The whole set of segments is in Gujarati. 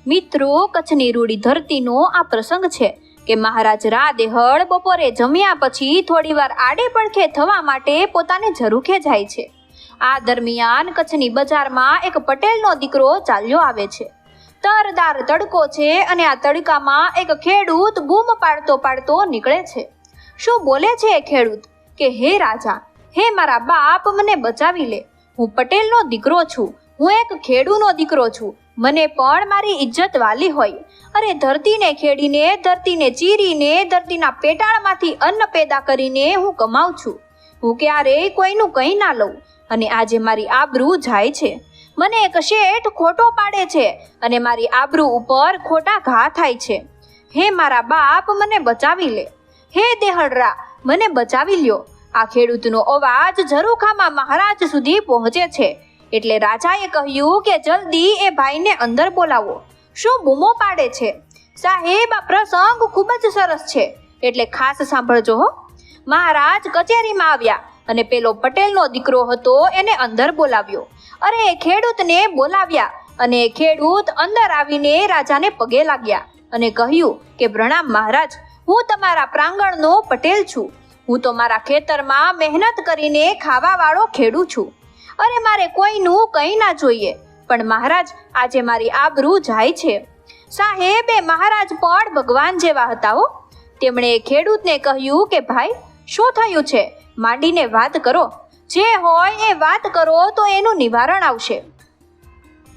મિત્રો, કચ્છની રૂડી ધરતીનો આ પ્રસંગ છે કે મહારાજ રા દેહળ બપોરે જમ્યા પછી થોડીવાર આડે પડખે થવા માટે પોતાને ઝરૂખે જાય છે. આ દરમિયાન કચ્છની બજારમાં એક પટેલનો દીકરો ચાલ્યો આવે છે. તરદાર તડકો છે અને આ તડકામાં એક ખેડૂત બૂમ પાડતો પાડતો નીકળે છે. શું બોલે છે એ ખેડૂત કે હે રાજા, હે મારા બાપ, મને બચાવી લે. હું પટેલનો દીકરો છું, હું એક ખેડૂનો દીકરો છું. મને પણ મારી ઇજ્જત વાલી હોય. અરે ધરતીને ખેડીને, ધરતીને ચીરીને, ધરતીના પેટાળમાંથી અન્ન પેદા કરીને હું કમાઉં છું. હું ક્યારેય કોઈનું કંઈ ના લઉં અને આજે મારી આબરૂ જાય છે. મને એક શેઠ ખોટો પાડે છે અને મારી આબરૂ ઉપર ખોટા ઘા થાય છે. હે મારા બાપ, મને બચાવી લે. હે દેહળરા, મને બચાવી લ્યો. આ ખેડૂતનો અવાજ ઝરૂખામાં મહારાજ સુધી પહોંચે છે. એટલે રાજાએ કહ્યું કે જલ્દી એ ભાઈને અંદર બોલાવો. શું બૂમો પાડે છે? સાહેબ, આ પ્રસંગ ખૂબ જ સરસ છે, એટલે ખાસ સાંભળજો હો. મહારાજ કચેરીમાં આવ્યા અને પેલો પટેલનો દીકરો હતો એને અંદર બોલાવ્યો. અરે ખેડૂતને બોલાવ્યા અને ખેડૂત અંદર આવીને રાજાને પગે લાગ્યા અને કહ્યું કે પ્રણામ મહારાજ, હું તમારા પ્રાંગણનો પટેલ છું. હું તો મારા ખેતરમાં મહેનત કરીને ખાવાવાળો ખેડૂત છું. અરે મારે કોઈનું કંઈ ના જોઈએ, પણ મહારાજ આજે મારી આબરૂ જાય છે. સાહેબ, એ મહારાજ પણ ભગવાન જેવા હતા હો. તેમણે ખેડૂતને કહ્યું કે ભાઈ, શું થયું છે? માંડીને વાત કરો. જે હોય એ વાત કરો તો એનું નિવારણ આવશે.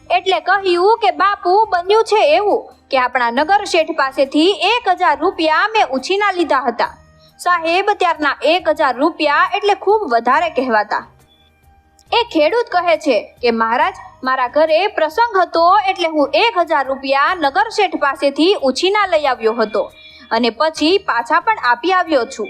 એટલે કહ્યું કે બાપુ, બન્યું છે એવું કે આપણા નગર શેઠ પાસેથી 1000 રૂપિયા મેં ઉછીના લીધા હતા. સાહેબ, ત્યારના 1000 રૂપિયા એટલે ખૂબ વધારે કહેવાતા. એ ખેડૂત કહે છે કે મહારાજ, મારા ઘરે પ્રસંગ હતો એટલે હું 1000 રૂપિયા નગર શેઠ પાસેથી ઉછીના લઈ આવ્યો હતો અને પછી પાછા પણ આપી આવ્યો છું.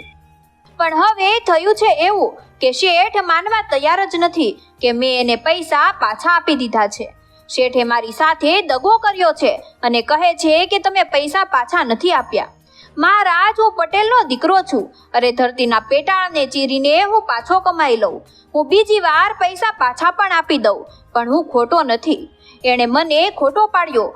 પણ હવે થયું છે એવું કે શેઠ માનવા તૈયાર જ નથી કે મેં એને પૈસા પાછા આપી દીધા છે. શેઠે મારી સાથે દગો કર્યો છે અને કહે છે કે તમે પૈસા પાછા નથી આપ્યા. મહારાજ, હું પટેલનો દીકરો છું. અરે ધરતીના પેટાળને ચીરીને હું પાછો કમાઈ લઉં. હું બીજી વાર પૈસા પાછા પણ આપી દઉં, પણ હું ખોટો નથી. એણે મને ખોટો પાડ્યો.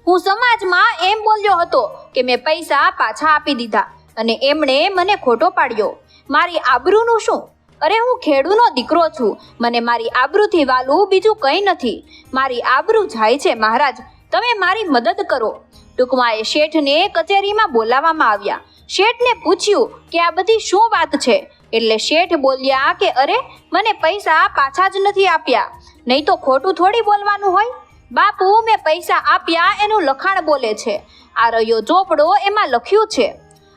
હું સમાજમાં એમ બોલ્યો હતો કે મેં પૈસા પાછા આપી દીધા અને એમણે મને ખોટો પાડ્યો. મારી આબરૂનું શું? અરે હું ખેડૂનો દીકરો છું. મને મારી આબરૂથી વાલું બીજું કંઈ નથી. મારી આબરૂ જાય છે મહારાજ, તમે મારી મદદ કરો. ટૂંકમાં એ શેઠને કચેરીમાં બોલાવવામાં આવ્યા. શેઠને પૂછ્યું કે આ બધી શું વાત છે? એટલે શેઠ બોલ્યા કે અરે, મને પૈસા પાછા જ નથી આપ્યા, નહીં તો ખોટું થોડી બોલવાનું હોય. બાપુ, મેં પૈસા આપ્યા એનું લખાણ બોલે છે. આ રહ્યો ચોપડો, એમાં લખ્યું છે.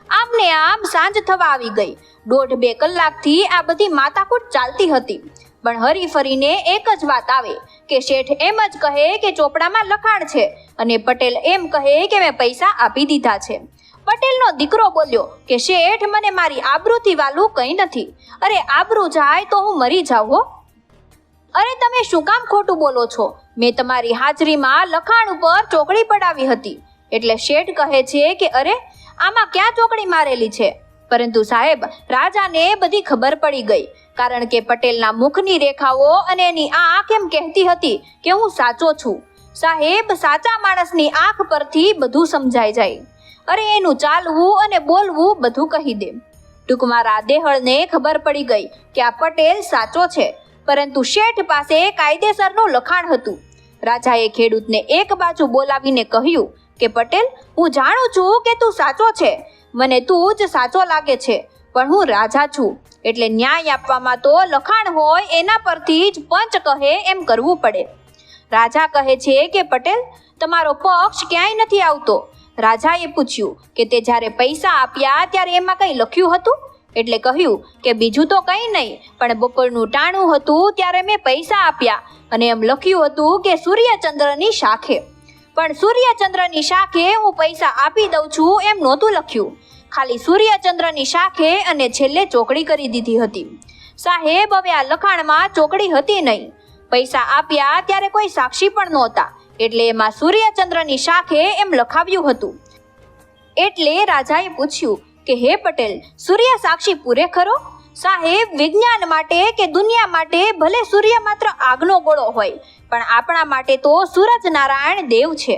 આમને આમ સાંજ થવા આવી ગઈ. 1.5-2 કલાકથી આ બધી માથાકૂટ ચાલતી હતી. પણ હરી ફરીને એક જ વાત આવે કે શેઠ એમ જ કહે કે ચોપડામાં લખાણ છે અને પટેલ એમ કહે કે મેં પૈસા આપી દીધા છે. પટેલનો દીકરો બોલ્યો કે શેઠ, મને મારી આબરૂથી વાલું કંઈ નથી. અરે આબરૂ જાય તો હું મરી જાઉં હો. અરે તમે શું કામ ખોટું બોલો છો? મેં તમારી હાજરીમાં લખાણ ઉપર ચોકડી પડાવી હતી. એટલે શેઠ કહે છે કે અરે, આમાં ક્યાં ચોકડી મારેલી છે? પરંતુ સાહેબ, રાજાને બધી ખબર પડી ગઈ, કારણ કે પટેલના મુખની રેખાઓ અને એની આંખ એમ કહેતી હતી કે હું સાચો છું. સાહેબ, સાચા માણસની આંખ પરથી બધું સમજાઈ જાય. અરે એનું ચાલવું અને બોલવું બધું કહી દે. ટૂંકમાં રા દેહળને ખબર પડી ગઈ કે આ પટેલ સાચો છે, પરંતુ શેઠ પાસે કાયદેસરનું લખાણ હતું. રાજાએ ખેડૂતને એક બાજુ બોલાવીને કહ્યું કે પટેલ, હું જાણું છું કે તું સાચો છે. મને તું જ સાચો લાગે છે, પણ હું રાજા છું, એટલે ન્યાય આપવામાં તો લખાણ હોય એના પરથી જ પંચ કહે એમ કરવું પડે. રાજા કહે છે કે પટેલ, તમારો પક્ષ ક્યાંય નથી આવતો. રાજાએ પૂછ્યું કે તે જ્યારે પૈસા આપ્યા ત્યારે એમાં કંઈ લખ્યું હતું? એટલે કહ્યું કે બીજું તો કંઈ નહીં, પણ બપોરનું ટાણું હતું ત્યારે મેં પૈસા આપ્યા અને એમ લખ્યું હતું કે સૂર્યચંદ્રની શાખે. પણ સૂર્યચંદ્રની શાખે હું પૈસા આપી દઉં છું એમ નહોતું લખ્યું. ખાલી સૂર્યચંદ્રની શાખે અને છેલ્લે ચોકડી કરી દીધી હતી. સાહેબ, હવે આ લખાણમાં ચોકડી હતી નહીં. પૈસા આપ્યા ત્યારે કોઈ સાક્ષી પણ નહોતા, એટલે એમાં સૂર્યચંદ્રની શાખે એમ લખાવ્યું હતું. એટલે રાજાએ પૂછ્યું કે હે પટેલ, સૂર્ય સાક્ષી પૂરે ખરો? સાહેબ, વિજ્ઞાન માટે કે દુનિયા માટે ભલે સૂર્ય માત્ર આગનો ગોળો હોય, પણ આપણા માટે તો સૂરજ નારાયણ દેવ છે.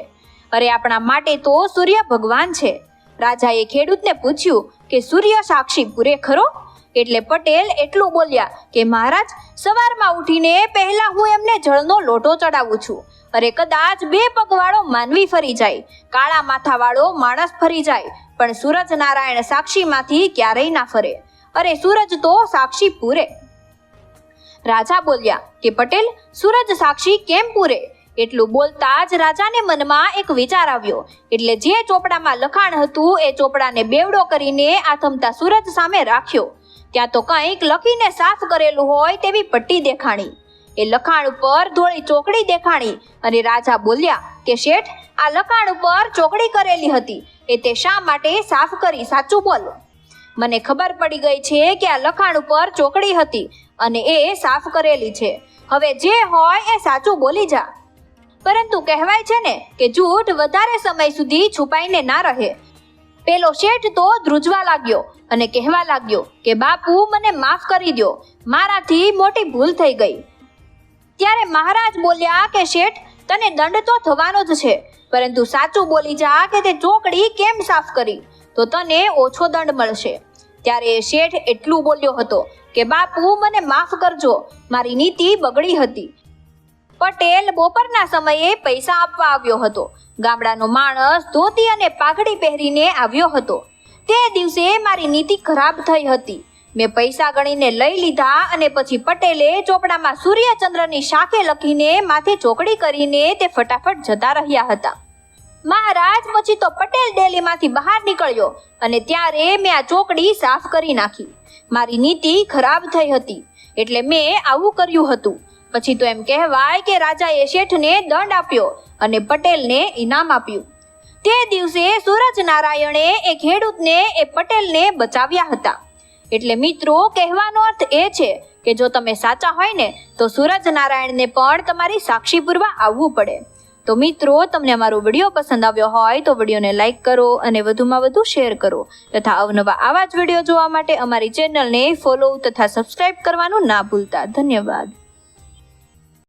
અરે આપણા માટે તો સૂર્ય ભગવાન છે. રાજાએ ખેડૂતને પૂછ્યું કે સૂર્ય સાક્ષી પૂરે ખરો? એટલે પટેલ એટલું બોલ્યા કે મહારાજ, સવારમાં ઉઠીને પહેલા હું એમને જળનો લોટો ચડાવું છું. અરે કદાચ 2 પગવાળો માનવી ફરી જાય, કાળા માથાવાળો માણસ ફરી જાય, પણ સૂરજ નારાયણ સાક્ષીમાંથી ક્યારેય ના ફરે. અરે સૂરજ તો સાક્ષી પૂરે. રાજા બોલ્યા કે પટેલ, સૂરજ સાક્ષી કેમ પૂરે? એટલું બોલતા જ રાજાને મનમાં એક વિચાર આવ્યો. એટલે જે ચોપડામાં લખાણ હતું એ ચોપડાને બેવડો કરીને આથમતા સૂરજ સામે રાખ્યો. ત્યાં તો કંઈક લખીને સાફ કરેલું હોય તેવી પટ્ટી દેખાણી. એ લખાણ ઉપર ધોળી ચોકડી દેખાણી અને રાજા બોલ્યા કે શેઠ, આ લખાણ ઉપર ચોકડી કરેલી હતી, એ તે શા માટે સાફ કરી? સાચું બોલ. મને ખબર પડી ગઈ છે કે આ લખાણ ઉપર ચોકડી હતી અને એ સાફ કરેલી છે. હવે જે હોય એ સાચું બોલી જા. પરંતુ કહેવાય છે ને કે જૂઠ વધારે સમય સુધી છુપાઈને ના રહે. પેલો શેઠ તો ધ્રુજવા લાગ્યો અને કહેવા લાગ્યો કે બાપુ, મને માફ કરી દો, મારાથી મોટી ભૂલ થઈ ગઈ. ત્યારે મહારાજ બોલ્યા કે શેઠ, તને દંડ તો થવાનો જ છે, પરંતુ સાચું બોલી જા કે તે ચોકડી કેમ સાફ કરી, તો તને ઓછો દંડ મળશે. ત્યારે શેઠ એટલું બોલ્યો હતો કે બાપુ, મને માફ કરજો, મારી નીતિ બગડી હતી. પટેલ બપોરના સમયે પૈસા આપવા આવ્યો હતો. ગામડાનો માણસ ધોતી અને પાઘડી પહેરીને આવ્યો હતો. તે દિવસે મારી નીતિ ખરાબ થઈ હતી. મેં પૈસા ગણીને લઈ લીધા અને પછી પટેલે ચોપડામાં સૂર્યચંદ્રની શાખે લખીને માથે ચોકડી કરીને તે ફટાફટ જતા રહ્યા હતા. મહારાજ પછી તો પટેલ ડેલીમાંથી બહાર નીકળ્યો અને ત્યારે મેં આ ચોકડી સાફ કરી નાખી. મારી નીતિ ખરાબ થઈ હતી એટલે મેં આવું કર્યું હતું. પછી તો એમ કહેવાય કે રાજાએ શેઠને દંડ આપ્યો અને પટેલને ઇનામ આપ્યું. તે દિવસે સૂરજ નારાયણે એ ખેડૂતને એ પટેલને બચાવ્યા હતા. એટલે મિત્રો, કહેવાનો અર્થ એ છે કે જો તમે સાચા હોય ને તો સૂરજ નારાયણને પણ તમારી સાક્ષી પૂરવા આવવું પડે. તો મિત્રો, તમને અમારો વિડીયો પસંદ આવ્યો હોય તો વિડીયોને લાઈક કરો અને વધુમાં વધુ શેર કરો તથા અવનવા આવા જ વિડીયો જોવા માટે અમારી ચેનલને ફોલો તથા સબસ્ક્રાઇબ કરવાનું ના ભૂલતા. ધન્યવાદ.